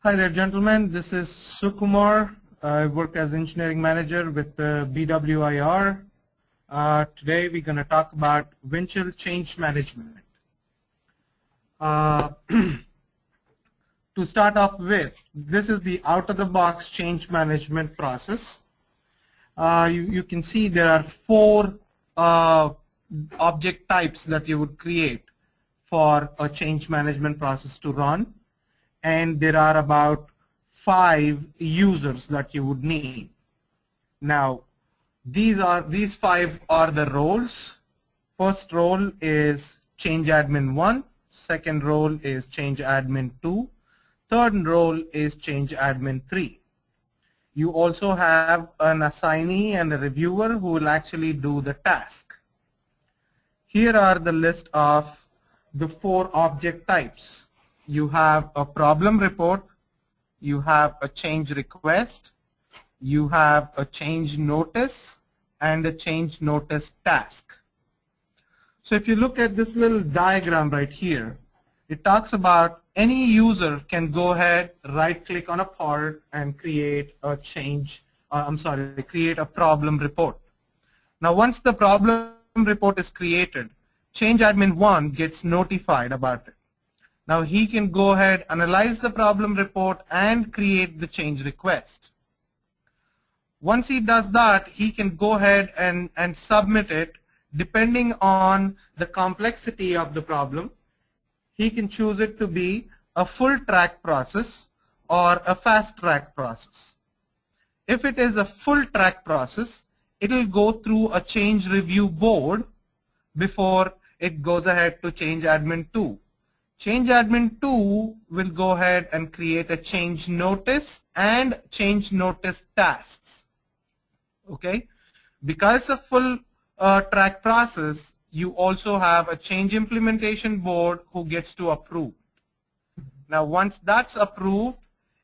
Hi there, gentlemen. This is Sukumar. I work as engineering manager with BWIR. Today we're going to talk about Windchill change management. To start off with, this is the out-of-the-box change management process. You can see there are four object types that you would create for a change management process to run. And there are about 5 users that you would need. Now, these 5 are the roles. First role is change admin 1. Second role is change admin 2. Third role is change admin 3. You also have an assignee and a reviewer who will actually do the task. Here are the list of the 4 object types. You have a problem report, you have a change request, you have a change notice, and a change notice task. So if you look at this little diagram right here, it talks about any user can go ahead, right click on a part and create a create a problem report. Now once the problem report is created, change admin 1 gets notified about it. Now he can go ahead, analyze the problem report and create the change request. Once he does that, he can go ahead and submit it depending on the complexity of the problem. He can choose it to be a full track process or a fast track process. If it is a full track process, it will go through a change review board before it goes ahead to change admin 2. Change admin 2 will go ahead and create a change notice and change notice tasks. Okay, because it's a full track process, you also have a change implementation board who gets to approve. Now once that's approved,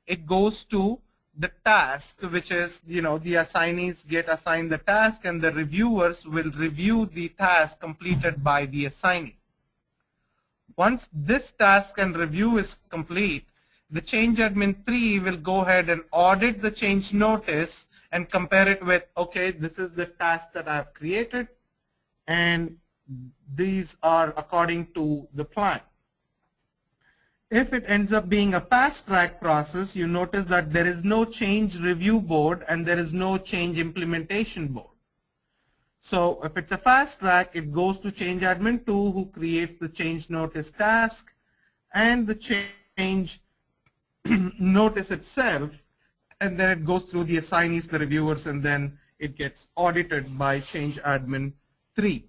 it goes to the task, which is, the assignees get assigned the task and the reviewers will review the task completed by the assignee. Once this task and review is complete, the change admin 3 will go ahead and audit the change notice and compare it with, okay, this is the task that I have created and these are according to the plan. If it ends up being a fast track process, you notice that there is no change review board and there is no change implementation board. So if it's a fast track, it goes to change admin 2 who creates the change notice task and the change notice itself, and then it goes through the assignees, the reviewers, and then it gets audited by change admin 3.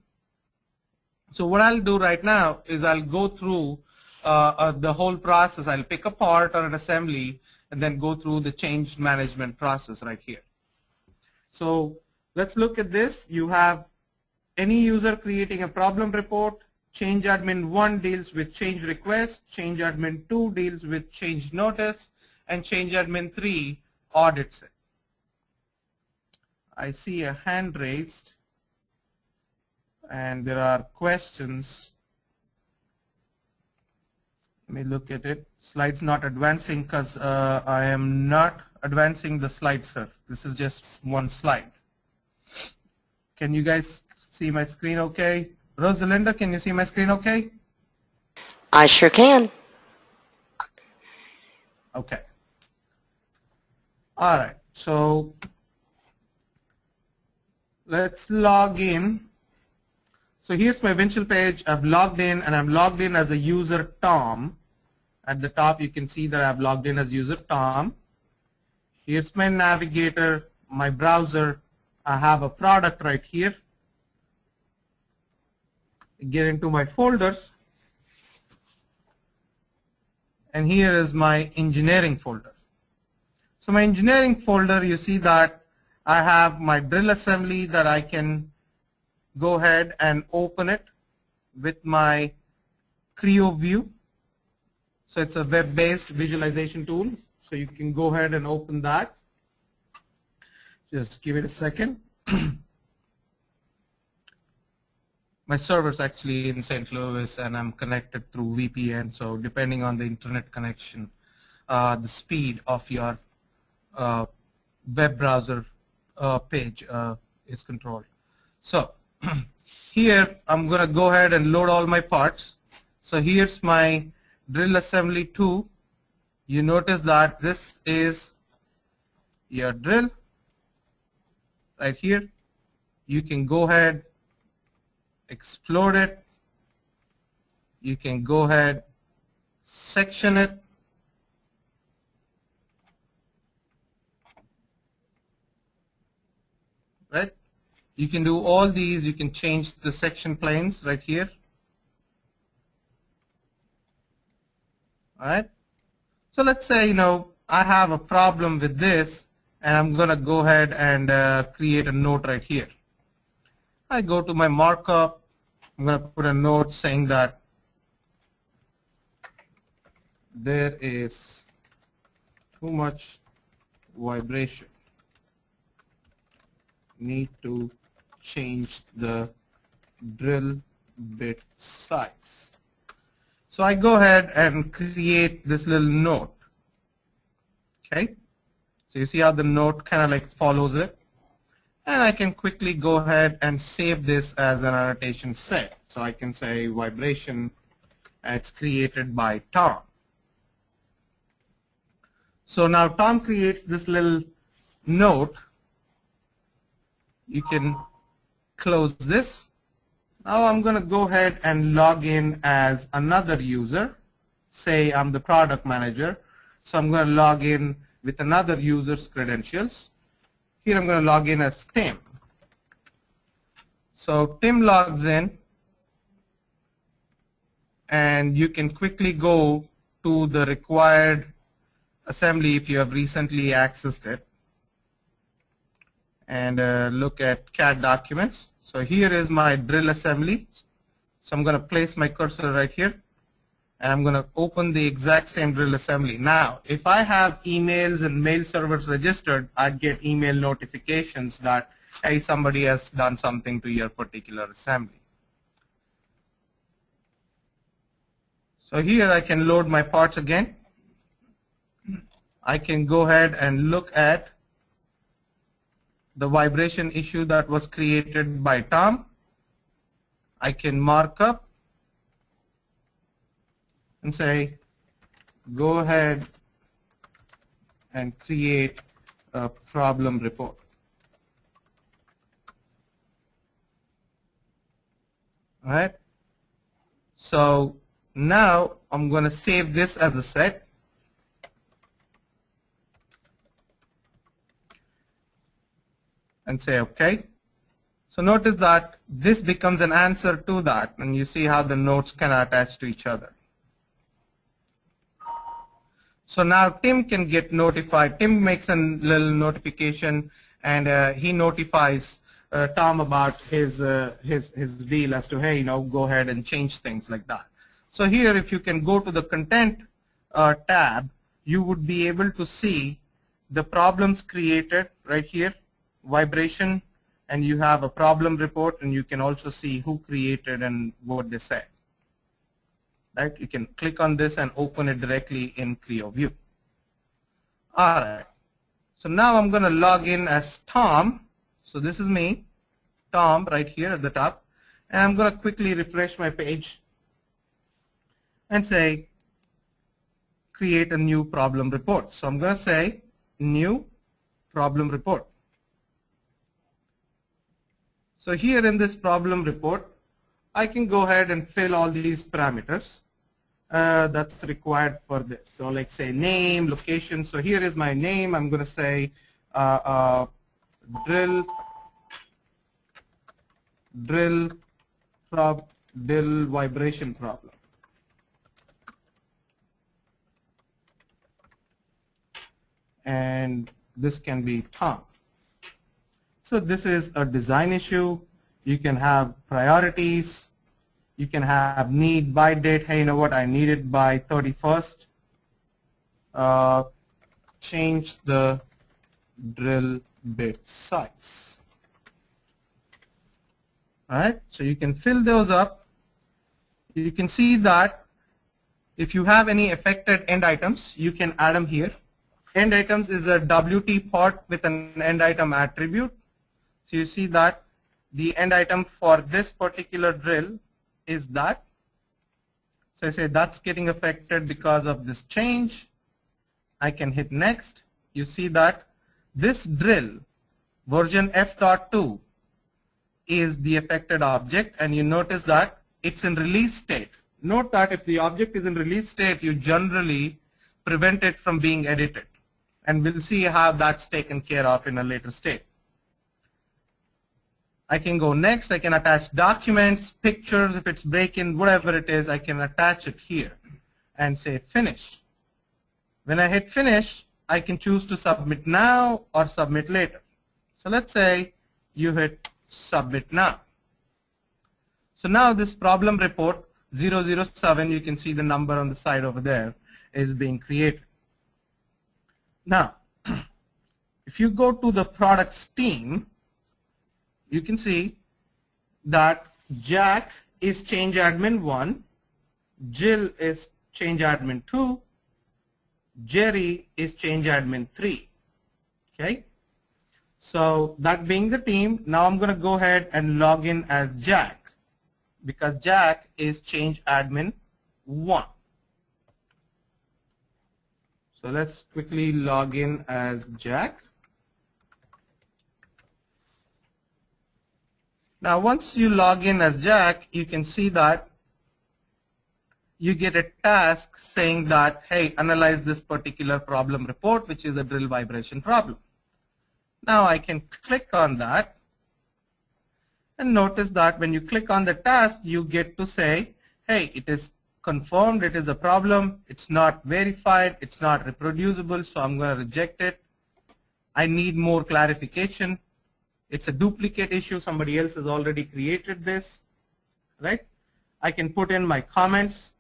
So what I'll do right now is I'll go through the whole process. I'll pick a part or an assembly and then go through the change management process right here. So let's look at this. You have any user creating a problem report. Change admin 1 deals with change request. Change admin 2 deals with change notice. And change admin 3 audits it. I see a hand raised. And there are questions. Let me look at it. Slides not advancing because I am not advancing the slide, sir. This is just one slide. Can you guys see my screen okay? Rosalinda, can you see my screen okay? I sure can. Okay. All right. So let's log in. So here's my Windchill page. I've logged in and I'm logged in as a user Tom. At the top you can see that I've logged in as user Tom. Here's my navigator, my browser. I have a product right here. Get into my folders. And here is my engineering folder. So my engineering folder, you see that I have my drill assembly that I can go ahead and open it with my Creo view. So it's a web-based visualization tool. So you can go ahead and open that. Just give it a second. My server's actually in St. Louis and I'm connected through VPN. So depending on the internet connection, the speed of your web browser page is controlled. So here I'm going to go ahead and load all my parts. So here's my drill assembly 2. You notice that this is your drill right here. You can go ahead, explode it. You can go ahead, section it. Right? You can do all these. You can change the section planes right here. All right. So let's say, I have a problem with this, and I'm going to go ahead and create a note right here. I go to my markup. I'm going to put a note saying that there is too much vibration. Need to change the drill bit size. So I go ahead and create this little note. Okay. So you see how the note kind of like follows it. And I can quickly go ahead and save this as an annotation set. So I can say vibration, it's created by Tom. So now Tom creates this little note. You can close this. Now I'm going to go ahead and log in as another user. Say I'm the product manager. So I'm going to log in with another user's credentials. Here I'm going to log in as Tim. So Tim logs in, and you can quickly go to the required assembly if you have recently accessed it, and look at CAD documents. So here is my drill assembly. So I'm going to place my cursor right here, and I'm going to open the exact same drill assembly. Now, if I have emails and mail servers registered, I'd get email notifications that, hey, somebody has done something to your particular assembly. So here I can load my parts again. I can go ahead and look at the vibration issue that was created by Tom. I can mark up and say, go ahead and create a problem report. All right. So now I'm going to save this as a set. And say OK. So notice that this becomes an answer to that, and you see how the notes can attach to each other. So now Tim can get notified. Tim makes a little notification, and he notifies Tom about his deal as to, hey, go ahead and change things like that. So here, if you can go to the content tab, you would be able to see the problems created right here. Vibration, and you have a problem report, and you can also see who created and what they said. Right? You can click on this and open it directly in Creo view. All right. So now I'm going to log in as Tom. So this is me, Tom, right here at the top, and I'm going to quickly refresh my page and say create a new problem report. So I'm going to say new problem report. So here in this problem report, I can go ahead and fill all these parameters that's required for this. So like say name, location. So here is my name. I'm going to say drill vibration problem. And this can be Tom. So this is a design issue. You can have priorities. You can have need by date. Hey, you know what? I need it by 31st. Change the drill bit size. All right. So you can fill those up. You can see that If you have any affected end items, you can add them here. End items is a WT port with an end item attribute. So you see that the end item for this particular drill is that. So I say that's getting affected because of this change. I can hit next. You see that this drill version f.2 is the affected object, and you notice that it's in release state. Note that if the object is in release state, you generally prevent it from being edited, and we'll see how that's taken care of in a later state. I can go next. I can attach documents, pictures, if it's breaking, whatever it is, I can attach it here and say finish. When I hit finish, I can choose to submit now or submit later. So let's say you hit submit now. So now this problem report 007, you can see the number on the side over there, is being created. Now, if you go to the products team, you can see that Jack is change admin 1, Jill is change admin 2, Jerry is change admin 3. Okay, so that being the team, now I'm going to go ahead and log in as Jack, because Jack is change admin 1. So let's quickly log in as Jack. Now once you log in as Jack, you can see that you get a task saying that, hey, analyze this particular problem report, which is a drill vibration problem. Now I can click on that, and notice that when you click on the task, you get to say, hey, it is confirmed, it is a problem, it's not verified, it's not reproducible, so I'm going to reject it. I need more clarification. It's a duplicate issue, somebody else has already created this, right? I can put in my comments,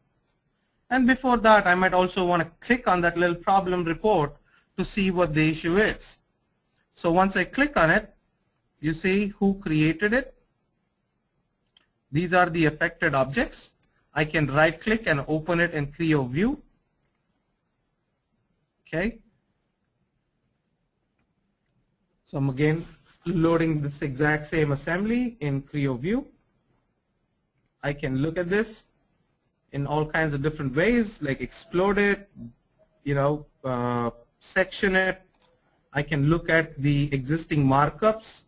and before that I might also want to click on that little problem report to see what the issue is. So once I click on it, you see who created it. These are the affected objects. I can right click and open it in Creo view. Okay, so I'm again loading this exact same assembly in Creo view. I can look at this in all kinds of different ways, like explode it, section it. I can look at the existing markups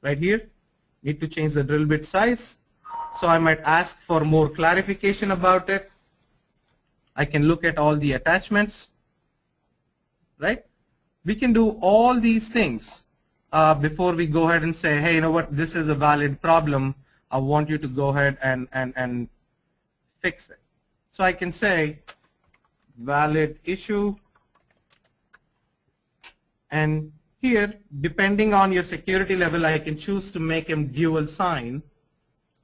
right here. Need to change the drill bit size, so I might ask for more clarification about it. I can look at all the attachments, right? We can do all these things before we go ahead and say, hey, you know what, this is a valid problem. I want you to go ahead and fix it. So I can say valid issue, and here, depending on your security level, I can choose to make him dual sign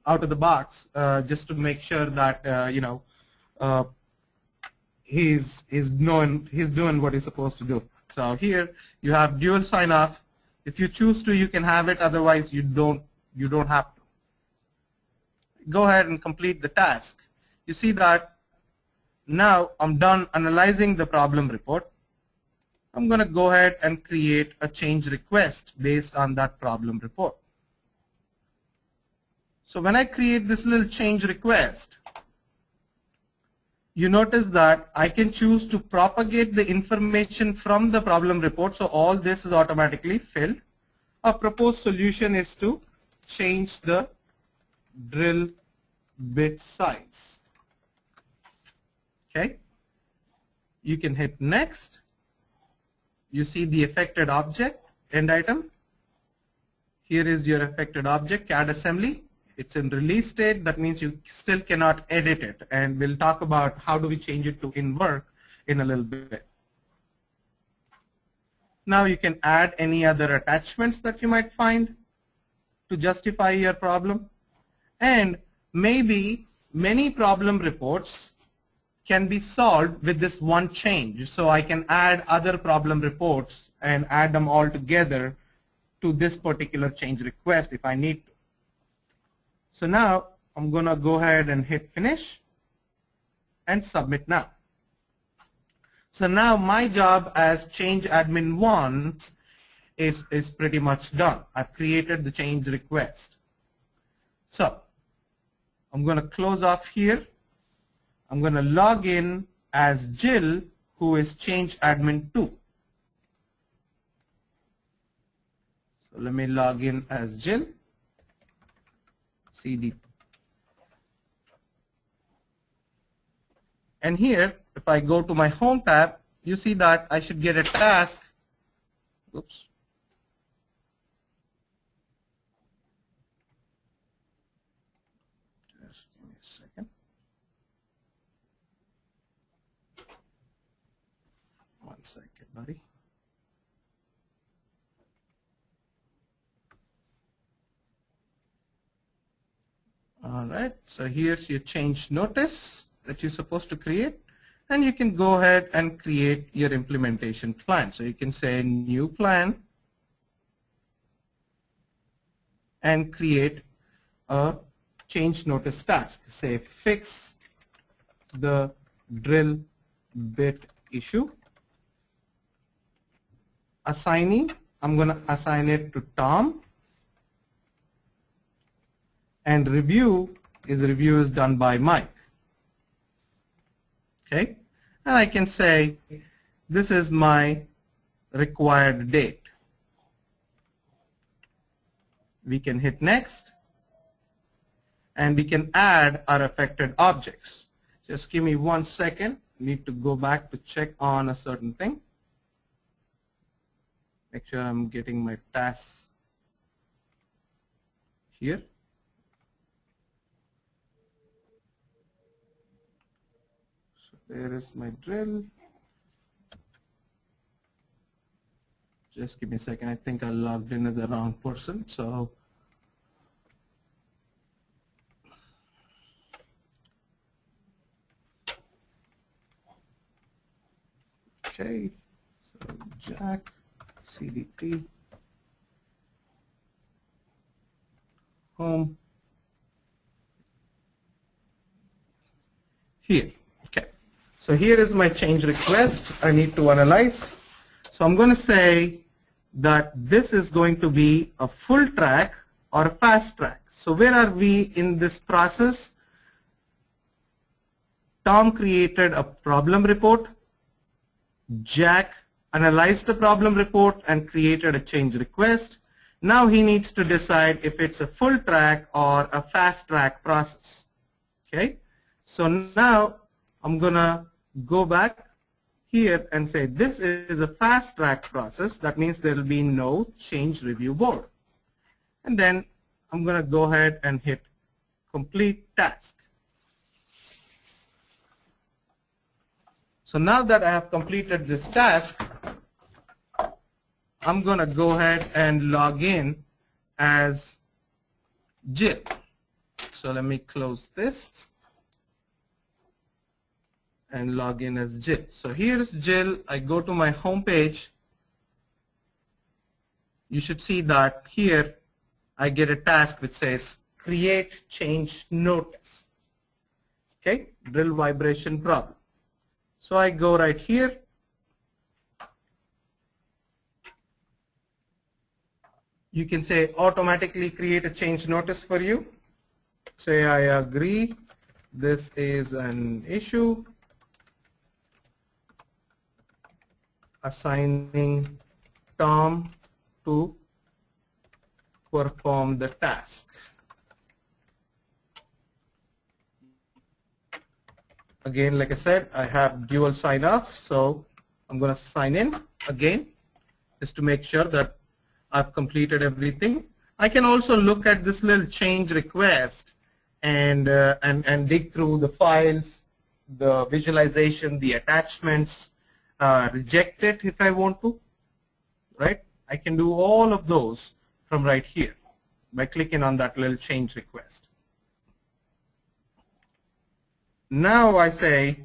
out of the box, just to make sure that he's doing what he's supposed to do. So here you have dual sign off. If you choose to, you can have it. Otherwise, you don't have to. Go ahead and complete the task. You see that now I'm done analyzing the problem report. I'm going to go ahead and create a change request based on that problem report. So when I create this little change request, you notice that I can choose to propagate the information from the problem report, so all this is automatically filled. A proposed solution is to change the drill bit size. Okay, you can hit next. You see the affected object, end item. Here is your affected object, CAD assembly. It's in release state. That means you still cannot edit it. And we'll talk about how do we change it to in work in a little bit. Now you can add any other attachments that you might find to justify your problem. And maybe many problem reports can be solved with this one change. So I can add other problem reports and add them all together to this particular change request if I need to. So now I'm going to go ahead and hit finish. and submit now. So now my job as change admin 1 is pretty much done. I've created the change request. So I'm going to close off here. I'm going to log in as Jill, who is change admin 2. So let me log in as Jill. CD. And here, if I go to my home tab, you see that I should get a task. Oops. Just give me a second. One second, buddy. All right, so here's your change notice that you're supposed to create, and you can go ahead and create your implementation plan. So you can say new plan and create a change notice task. Say fix the drill bit issue. Assignee, I'm going to assign it to Tom. And review is done by Mike. Okay, and I can say this is my required date. We can hit next, and we can add our affected objects. Just give me 1 second. Need to go back to check on a certain thing. Make sure I'm getting my tasks here. There is my drill. Just give me a second. I think I logged in as the wrong person. So okay. So Jack CDT home here. Okay. So here is my change request. I need to analyze. So I'm going to say that this is going to be a full track or a fast track. So where are we in this process? Tom created a problem report. Jack analyzed the problem report and created a change request. Now he needs to decide if it's a full track or a fast track process. Okay. So now I'm going to go back here and say this is a fast track process. That means there will be no change review board. And then I'm going to go ahead and hit complete task. So now that I have completed this task, I'm going to go ahead and log in as Jill. So let me close this and log in as Jill. So here's Jill. I go to my home page. You should see that here I get a task which says create change notice. Okay, drill vibration problem. So I go right here. You can say automatically create a change notice for you. Say I agree. This is an issue. Assigning Tom to perform the task. Again, like I said, I have dual sign off, so I'm going to sign in again just to make sure that I've completed everything. I can also look at this little change request and dig through the files, the visualization, the attachments, reject it if I want to, right? I can do all of those from right here by clicking on that little change request. Now I say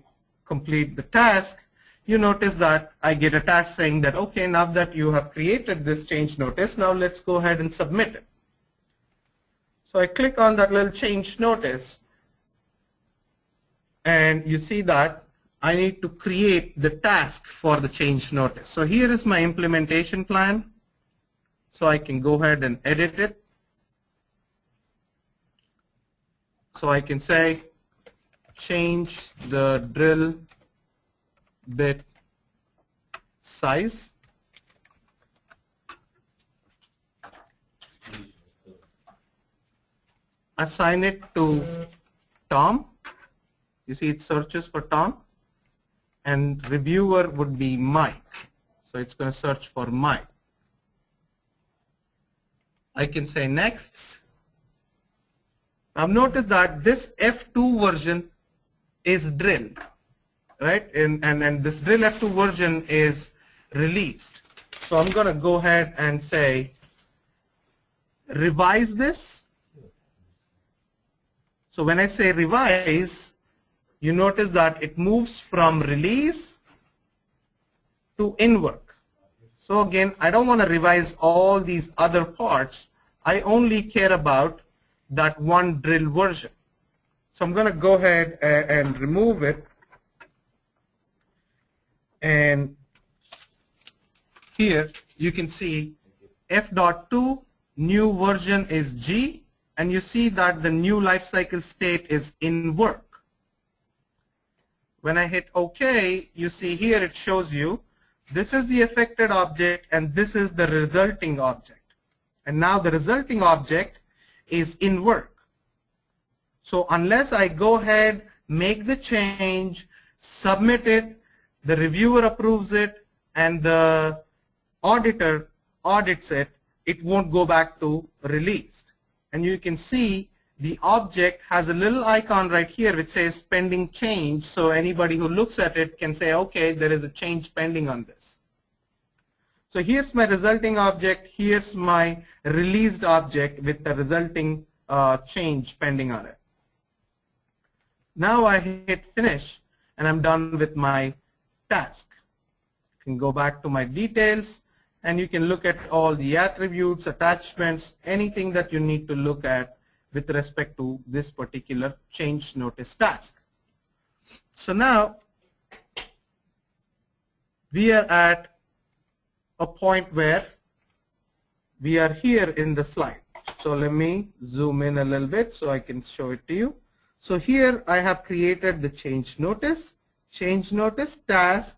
complete the task. You notice that I get a task saying that, okay, now that you have created this change notice, now let's go ahead and submit it. So I click on that little change notice. and you see that I need to create the task for the change notice. So here is my implementation plan. So I can go ahead and edit it. So I can say change the drill bit size. Assign it to Tom. You see it searches for Tom. And reviewer would be Mike. So it's going to search for Mike. I can say next. Now notice that this F2 version is drilled, right? And this drill F2 version is released. So I'm going to go ahead and say revise this. So when I say revise, you notice that it moves from release to in work. So again, I don't want to revise all these other parts. I only care about that one drill version. So I'm going to go ahead and remove it. And here you can see F.2 new version is G, and you see that the new lifecycle state is in work. When I hit OK, you see here it shows you this is the affected object and this is the resulting object. And now the resulting object is in work. So unless I go ahead, make the change, submit it, the reviewer approves it, and the auditor audits it, it won't go back to released. And you can see the object has a little icon right here which says pending change. So anybody who looks at it can say, okay, there is a change pending on this. So here's my resulting object. Here's my released object with the resulting change pending on it. Now I hit finish and I'm done with my task. I can go back to my details and you can look at all the attributes, attachments, anything that you need to look at with respect to this particular change notice task. So now we are at a point where we are here in the slide. So let me zoom in a little bit so I can show it to you. So here I have created the change notice task,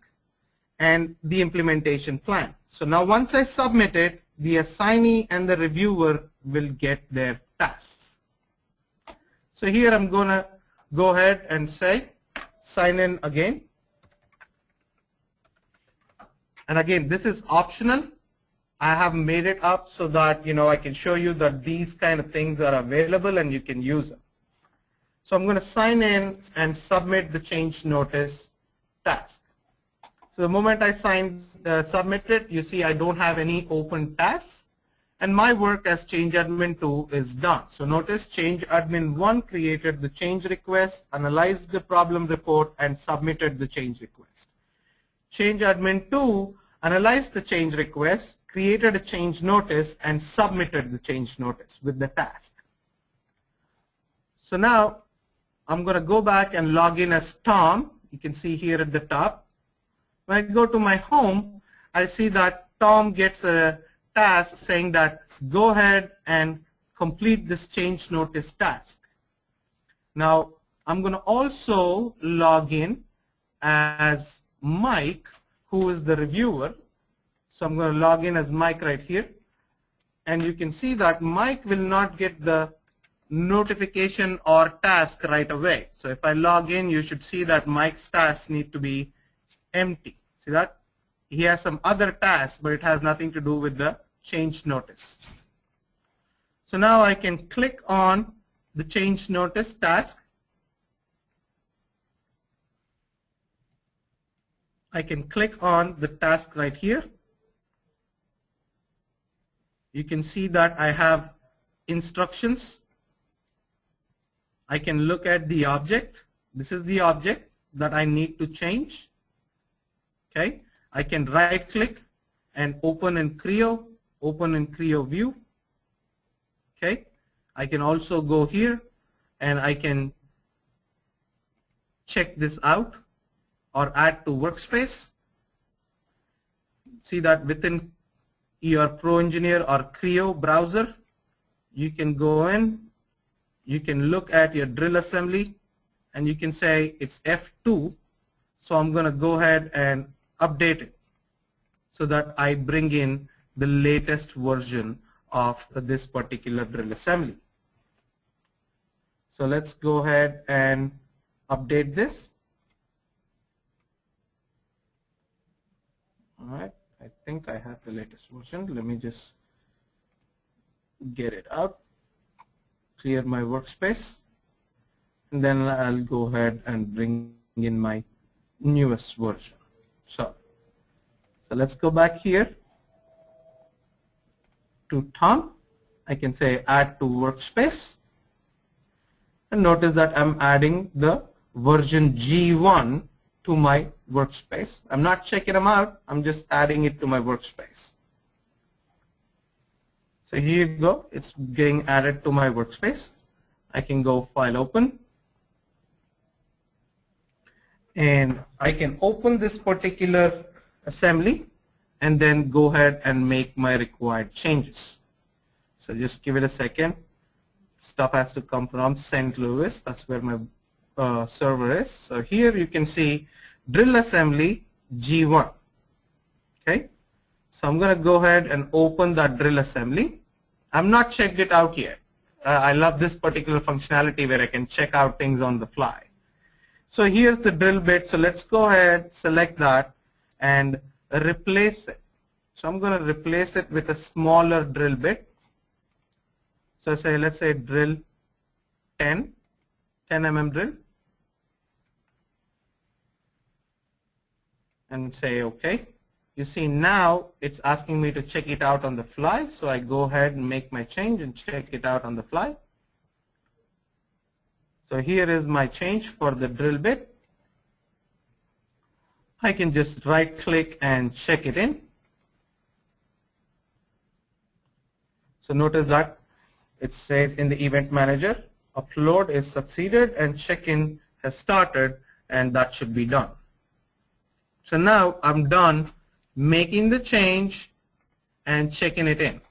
and the implementation plan. So now once I submit it, the assignee and the reviewer will get their tasks. So here I'm going to go ahead and say sign in again. And again, this is optional. I have made it up so that I can show you that these kind of things are available and you can use them. So I'm going to sign in and submit the change notice task. So the moment I submit it, you see I don't have any open tasks. And my work as change admin 2 is done. So notice change admin 1 created the change request, analyzed the problem report, and submitted the change request. Change admin 2 analyzed the change request, created a change notice, and submitted the change notice with the task. So now I'm going to go back and log in as Tom. You can see here at the top. When I go to my home, I see that Tom gets a task saying that go ahead and complete this change notice task. Now I'm going to also log in as Mike, who is the reviewer. So I'm going to log in as Mike right here, and you can see that Mike will not get the notification or task right away. So if I log in, you should see that Mike's tasks need to be empty. See that? He has some other tasks, but it has nothing to do with the change notice. So now I can click on the change notice task. I can click on the task right here. You can see that I have instructions. I can look at the object. This is the object that I need to change. Okay. I can right click and open in Creo view. Okay. I can also go here and I can check this out or add to Workspace. See that within your Pro Engineer or Creo browser, you can go in, you can look at your drill assembly, and you can say it's F2. So I'm going to go ahead and update it so that I bring in the latest version of this particular drill assembly. So let's go ahead and update this. All right, I think I have the latest version. Let me just get it out, clear my workspace, and then I'll go ahead and bring in my newest version. So let's go back here to Tom. I can say add to Workspace, and notice that I'm adding the version G1 to my workspace. I'm not checking them out, I'm just adding it to my workspace. So here you go, it's getting added to my workspace. I can go File Open, and I can open this particular assembly and then go ahead and make my required changes. So just give it a second. Stuff has to come from St. Louis. That's where my server is. So here you can see drill assembly G1. Okay. So I'm going to go ahead and open that drill assembly. I'm not checked it out yet. I love this particular functionality where I can check out things on the fly. So here's the drill bit. So let's go ahead, select that, and replace it. So I'm going to replace it with a smaller drill bit. So let's say drill 10 mm drill, and say OK. You see now it's asking me to check it out on the fly. So I go ahead and make my change and check it out on the fly. So here is my change for the drill bit. I can just right click and check it in. So notice that it says in the event manager, upload is succeeded and check-in has started, and that should be done. So now I'm done making the change and checking it in.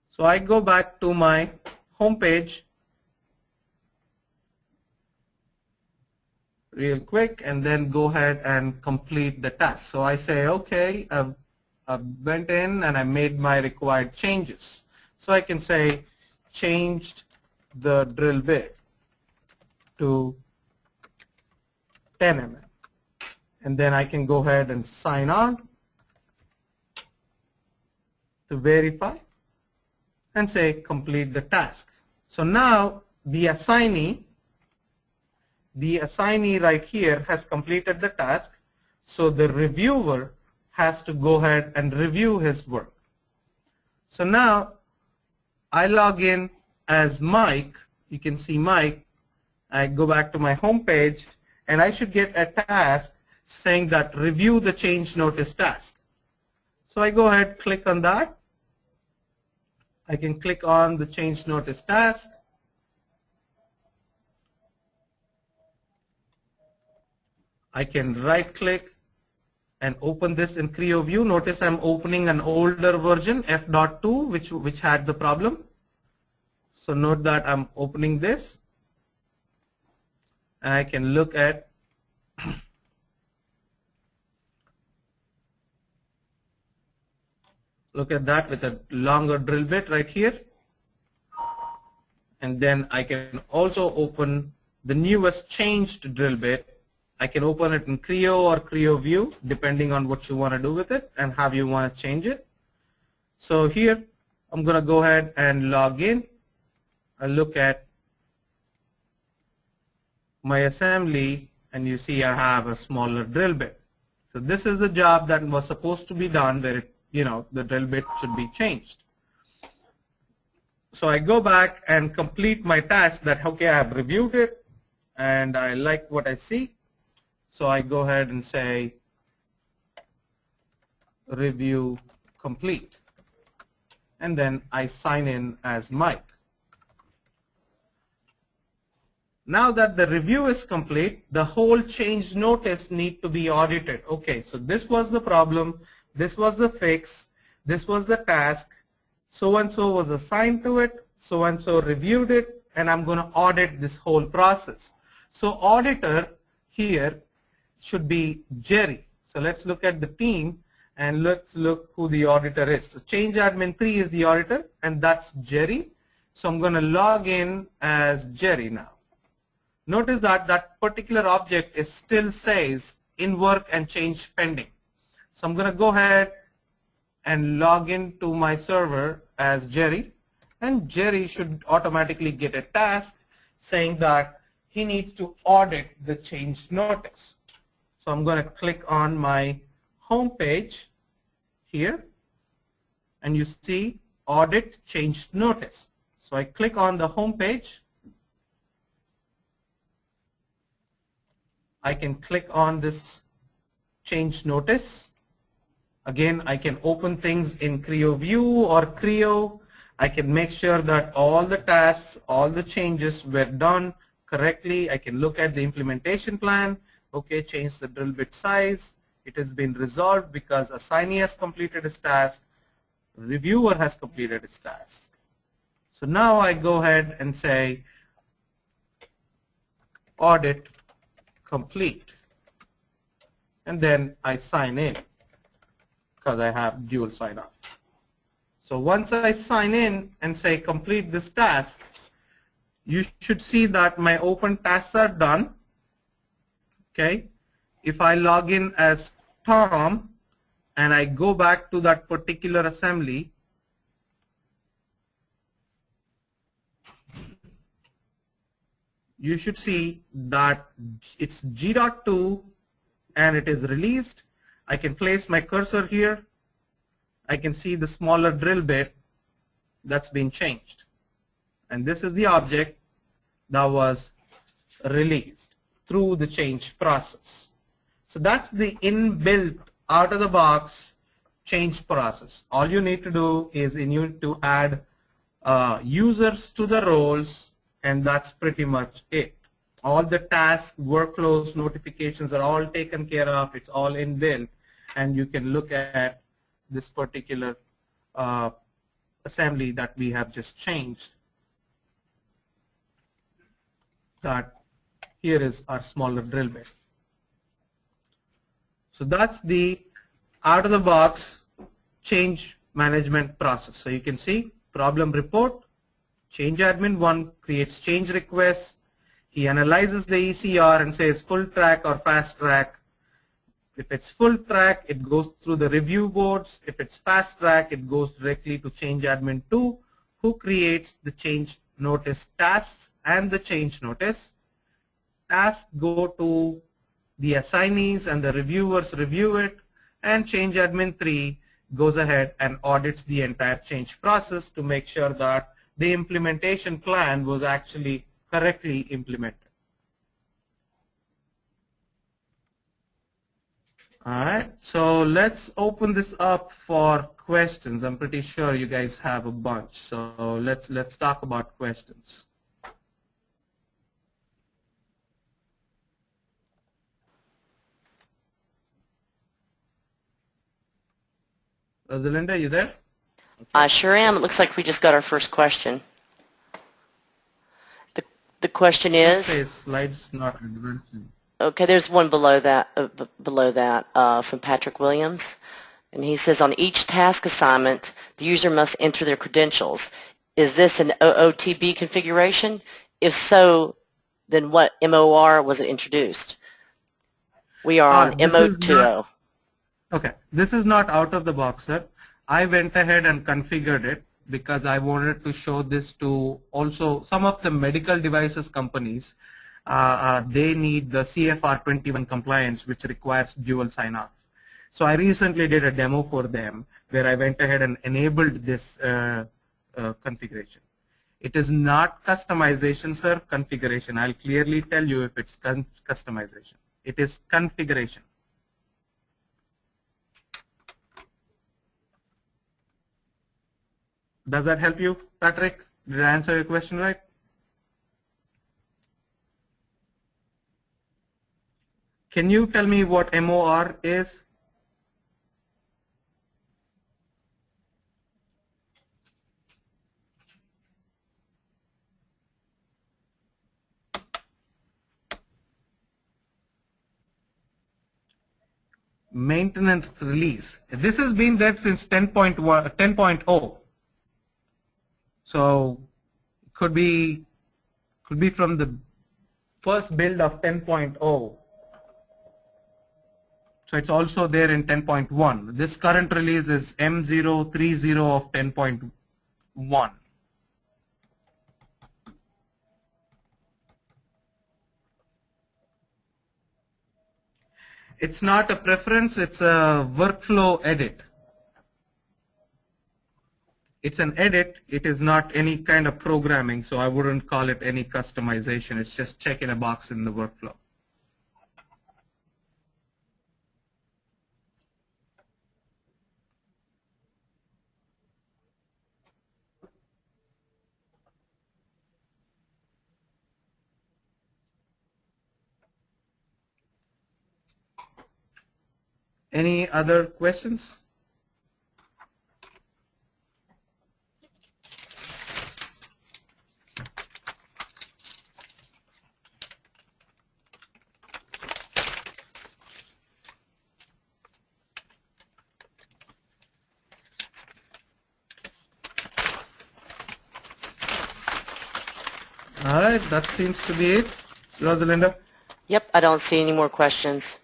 So I go back to my home page real quick and then go ahead and complete the task. So I say, okay, I went in and I made my required changes. So I can say changed the drill bit to 10 mm. And then I can go ahead and sign on to verify and say complete the task. So now the assignee right here has completed the task. So the reviewer has to go ahead and review his work. So now I log in as Mike. You can see Mike. I go back to my home page and I should get a task saying that review the change notice task. So I go ahead, click on that. I can click on the change notice task. I can right click and open this in Creo view. Notice I'm opening an older version, F.2, which had the problem. So note that I'm opening this. And I can look at that with a longer drill bit right here. And then I can also open the newest changed drill bit. I can open it in Creo or Creo view depending on what you want to do with it and how you want to change it. So here I'm going to go ahead and log in. I look at my assembly and you see I have a smaller drill bit. So this is the job that was supposed to be done where the drill bit should be changed. So I go back and complete my task that, okay, I have reviewed it and I like what I see. So I go ahead and say review complete. And then I sign in as Mike. Now that the review is complete, the whole change notice need to be audited. Okay, so this was the problem, this was the fix, this was the task, so-and-so was assigned to it, so-and-so reviewed it, and I'm going to audit this whole process. So auditor here should be Jerry. So let's look at the team and let's look who the auditor is. So change admin 3 is the auditor, and that's Jerry. So I'm going to log in as Jerry now. Notice that that particular object is still says in work and change pending. So I'm going to go ahead and log into my server as Jerry, and Jerry should automatically get a task saying that he needs to audit the change notice. So I'm going to click on my home page here, and you see audit change notice. So I click on the home page. I can click on this change notice. Again, I can open things in Creo View or Creo. I can make sure that all the tasks, all the changes were done correctly. I can look at the implementation plan. Okay, change the drill bit size. It has been resolved because assignee has completed his task. Reviewer has completed his task. So now I go ahead and say audit complete, and then I sign in because I have dual sign off. So once I sign in and say complete this task, you should see that my open tasks are done. Okay, if I log in as Tom and I go back to that particular assembly, you should see that it's G.2 and it is released. I can place my cursor here. I can see the smaller drill bit that's been changed. And this is the object that was released through the change process. So that's the inbuilt out of the box change process. All you need to do is you need to add users to the roles, and that's pretty much it. All the tasks, workflows, notifications are all taken care of. It's all inbuilt, and you can look at this particular assembly that we have just changed. That here is our smaller drill bit. So that's the out-of-the-box change management process. So you can see problem report, change admin 1 creates change requests. He analyzes the ECR and says full track or fast track. If it's full track, it goes through the review boards. If it's fast track, it goes directly to change admin 2, who creates the change notice tasks and the change notice. Tasks go to the assignees and the reviewers review it, and change admin 3 goes ahead and audits the entire change process to make sure that the implementation plan was actually correctly implemented. All right, so let's open this up for questions. I'm pretty sure you guys have a bunch, so let's talk about questions. Rosalinda, you there? Okay. I sure am. It looks like we just got our first question. The question is, slides not advancing. okay, there's one below that from Patrick Williams, and he says on each task assignment the user must enter their credentials. Is this an OOTB configuration? If so, then what MOR was it introduced? We are on MO20. Okay, this is not out of the box, sir. I went ahead and configured it because I wanted to show this to also some of the medical devices companies. They need the CFR 21 compliance, which requires dual sign-off. So I recently did a demo for them where I went ahead and enabled this configuration. It is not customization, sir, configuration. I'll clearly tell you if it's customization. It is configuration. Does that help you, Patrick? Did I answer your question right? Can you tell me what MOR is? Maintenance release. This has been there since 10.0. So could be from the first build of 10.0. So it's also there in 10.1. This current release is M030 of 10.1. It's not a preference, it's a workflow edit. It's an edit, it is not any kind of programming, so I wouldn't call it any customization. It's just checking a box in the workflow. Any other questions? All right, that seems to be it. Rosalinda? Yep, I don't see any more questions.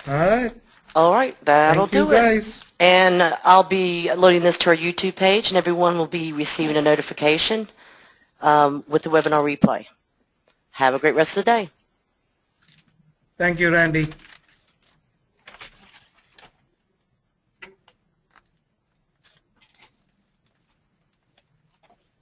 All right. All right, that'll Thank you do guys. it. And I'll be loading this to our YouTube page, and everyone will be receiving a notification with the webinar replay. Have a great rest of the day. Thank you, Randy.